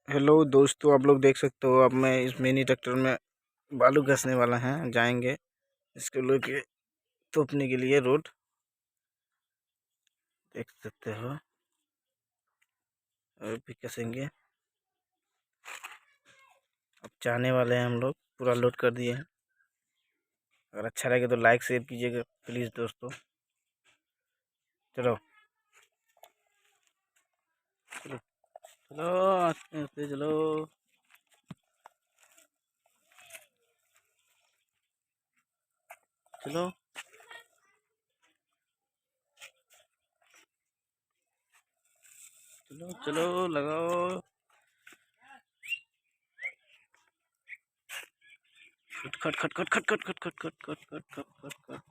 Hello दोस्तों, आप लोग देख सकते हो। अब मैं इस मिनी ट्रैक्टर में बालू घसने वाला है। जाएंगे इसको लेके तोपने के लिए रोड, देख सकते हो। और भी कसेंगे। अब जाने वाले हैं हम लोग, पूरा लोड कर दिए हैं। अगर अच्छा लगे तो लाइक शेयर कीजिएगा प्लीज़ दोस्तों। चलो चलो चलो, आस्ते आस्ते चलो। चलो चलो चलो, लगाओ। खट खट खट खट खट खट खट खट खट खट खट खट खट खट खट खट।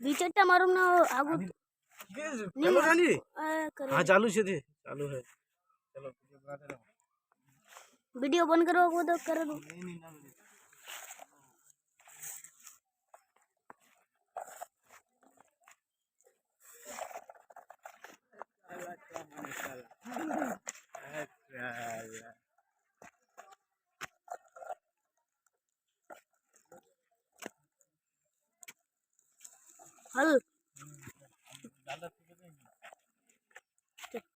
विचट्टा मारूम ना आगू चालू झाली? हाँ चालू है, चालू है। चलो वीडियो बंद करो वो तो कर दो। हल